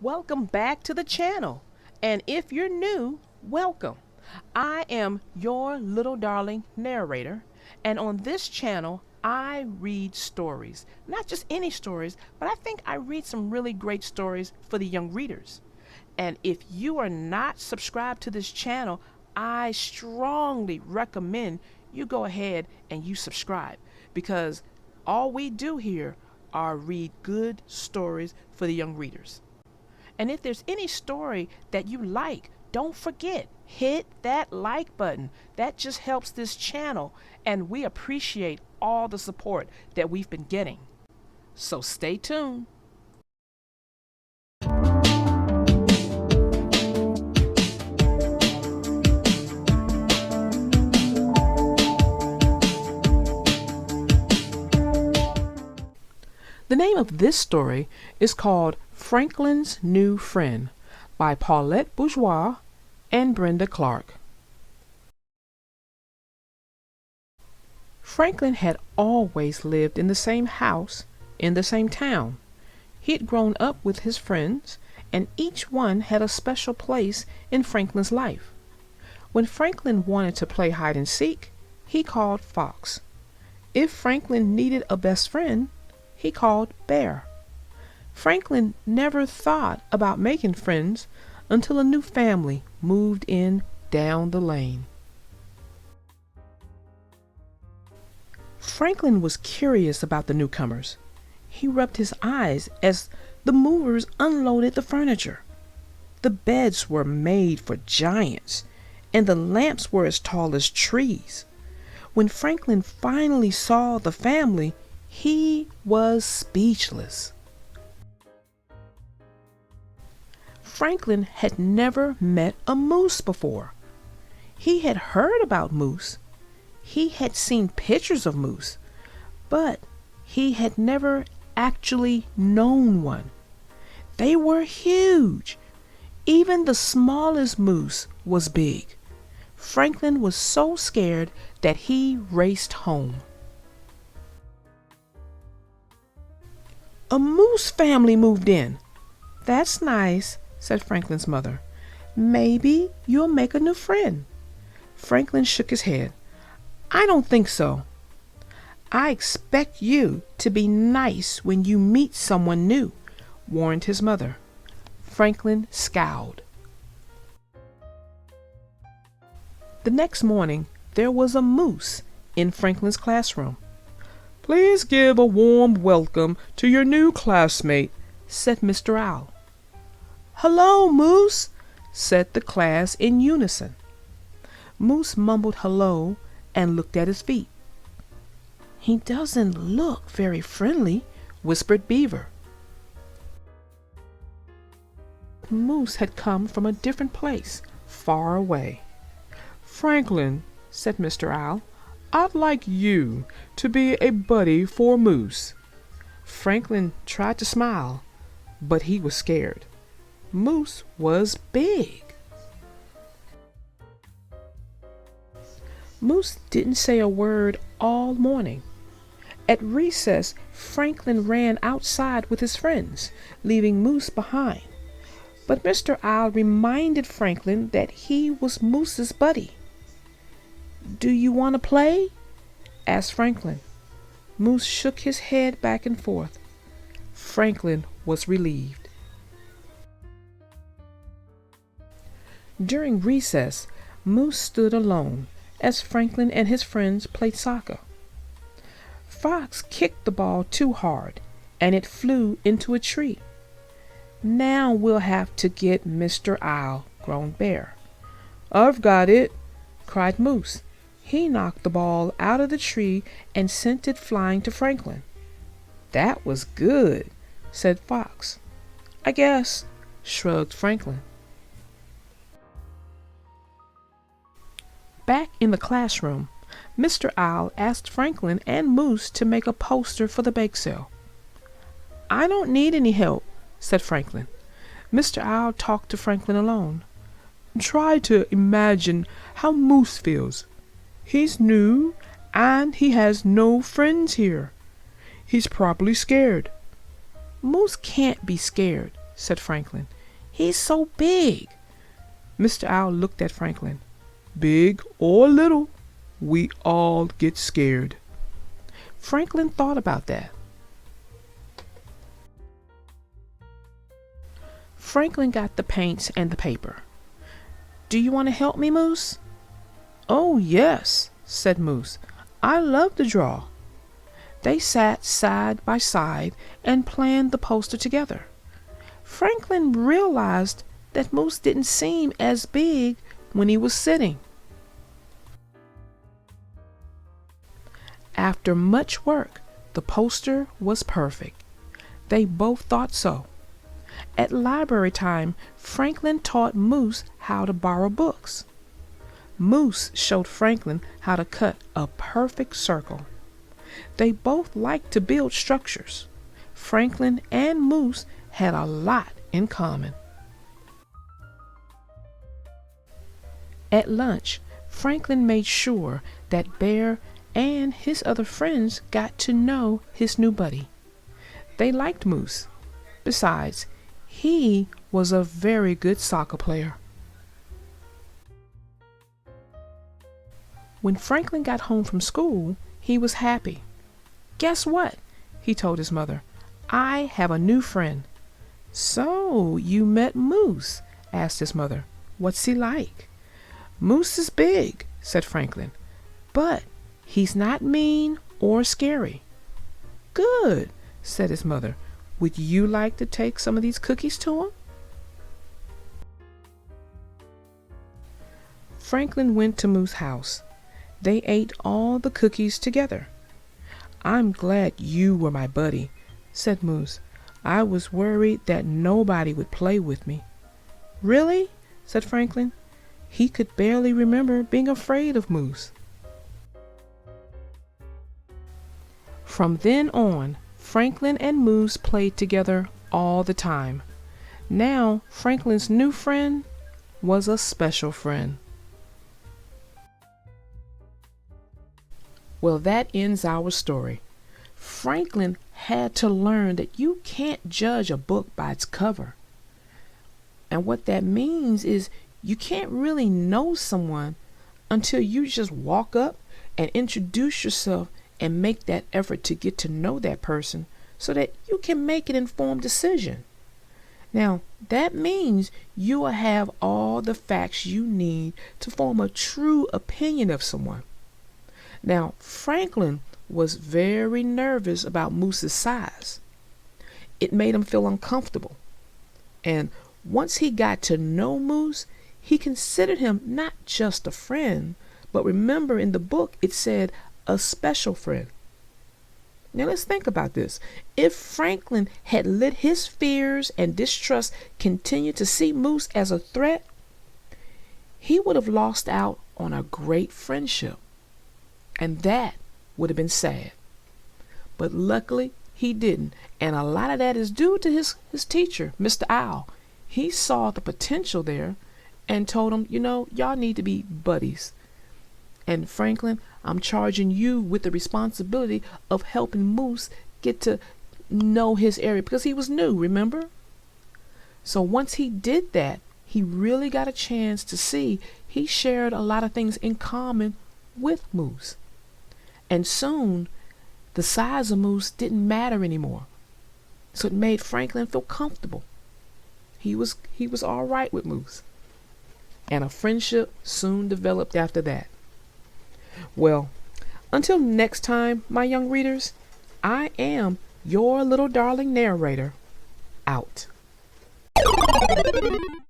Welcome back to the channel. And if you're new, welcome. I am your little darling narrator, and on this channel, I read stories. Not just any stories, but I think I read some really great stories for the young readers. And if you are not subscribed to this channel, I strongly recommend you go ahead and you subscribe, because all we do here are read good stories for the young readers. And if there's any story that you like, don't forget, hit that like button. That just helps this channel, and we appreciate all the support that we've been getting. So stay tuned. The name of this story is called Franklin's New Friend by Paulette Bourgeois and Brenda Clark. Franklin had always lived in the same house in the same town. He had grown up with his friends, and each one had a special place in Franklin's life. When Franklin wanted to play hide and seek, he called Fox. If Franklin needed a best friend, he called Bear. Franklin never thought about making friends until a new family moved in down the lane. Franklin was curious about the newcomers. He rubbed his eyes as the movers unloaded the furniture. The beds were made for giants, and the lamps were as tall as trees. When Franklin finally saw the family, he was speechless. Franklin had never met a moose before. He had heard about moose. He had seen pictures of moose, but he had never actually known one. They were huge. Even the smallest moose was big. Franklin was so scared that he raced home. A moose family moved in. That's nice, said Franklin's mother. Maybe you'll make a new friend. Franklin shook his head. I don't think so. I expect you to be nice when you meet someone new, warned his mother. Franklin scowled. The next morning, there was a moose in Franklin's classroom. Please give a warm welcome to your new classmate, said Mr. Owl. Hello, Moose, said the class in unison. Moose mumbled hello and looked at his feet. He doesn't look very friendly, whispered Beaver. Moose had come from a different place, far away. Franklin, said Mr. Owl, I'd like you to be a buddy for Moose. Franklin tried to smile, but he was scared. Moose was big. Moose didn't say a word all morning. At recess, Franklin ran outside with his friends, leaving Moose behind. But Mr. Owl reminded Franklin that he was Moose's buddy. Do you want to play? Asked Franklin. Moose shook his head back and forth. Franklin was relieved. During recess, Moose stood alone as Franklin and his friends played soccer. Fox kicked the ball too hard, and it flew into a tree. Now we'll have to get Mr. Owl, groaned Bear. I've got it, cried Moose. He knocked the ball out of the tree and sent it flying to Franklin. That was good, said Fox. I guess, shrugged Franklin. Back in the classroom, Mr. Owl asked Franklin and Moose to make a poster for the bake sale. I don't need any help, said Franklin. Mr. Owl talked to Franklin alone. Try to imagine how Moose feels. He's new, and he has no friends here. He's probably scared. Moose can't be scared, said Franklin. "He's so big." Mr. Owl looked at Franklin. "Big or little, we all get scared." Franklin thought about that. Franklin got the paints and the paper. "Do you want to help me, Moose?" "Oh, yes," said Moose. "I love to draw." They sat side by side and planned the poster together. Franklin realized that Moose didn't seem as big when he was sitting. After much work, the poster was perfect. They both thought so. At library time, Franklin taught Moose how to borrow books. Moose showed Franklin how to cut a perfect circle. They both liked to build structures. Franklin and Moose had a lot in common. At lunch, Franklin made sure that Bear and his other friends got to know his new buddy. They liked Moose. Besides, he was a very good soccer player. When Franklin got home from school, he was happy. "Guess what?" he told his mother. "I have a new friend." "So, you met Moose?" asked his mother. "What's he like?" "Moose is big," said Franklin, "but he's not mean or scary." "Good," said his mother. "Would you like to take some of these cookies to him?" Franklin went to Moose's house. They ate all the cookies together. "I'm glad you were my buddy," said Moose. "I was worried that nobody would play with me." "Really?" said Franklin. He could barely remember being afraid of Moose. From then on, Franklin and Moose played together all the time. Now, Franklin's new friend was a special friend. Well, that ends our story. Franklin had to learn that you can't judge a book by its cover. And what that means is you can't really know someone until you just walk up and introduce yourself and make that effort to get to know that person so that you can make an informed decision. Now, that means you will have all the facts you need to form a true opinion of someone. Now, Franklin was very nervous about Moose's size. It made him feel uncomfortable. And once he got to know Moose, he considered him not just a friend, but remember in the book it said a special friend. Now let's think about this. If Franklin had let his fears and distrust continue to see Moose as a threat, he would have lost out on a great friendship. And that would have been sad. But luckily, he didn't. And a lot of that is due to his teacher, Mr. Owl. He saw the potential there and told him, y'all need to be buddies. And Franklin, I'm charging you with the responsibility of helping Moose get to know his area because he was new, remember? So once he did that, he really got a chance to see he shared a lot of things in common with Moose. And soon, the size of Moose didn't matter anymore. So it made Franklin feel comfortable. He was all right with Moose. And a friendship soon developed after that. Well, until next time, my young readers, I am your little darling narrator, out.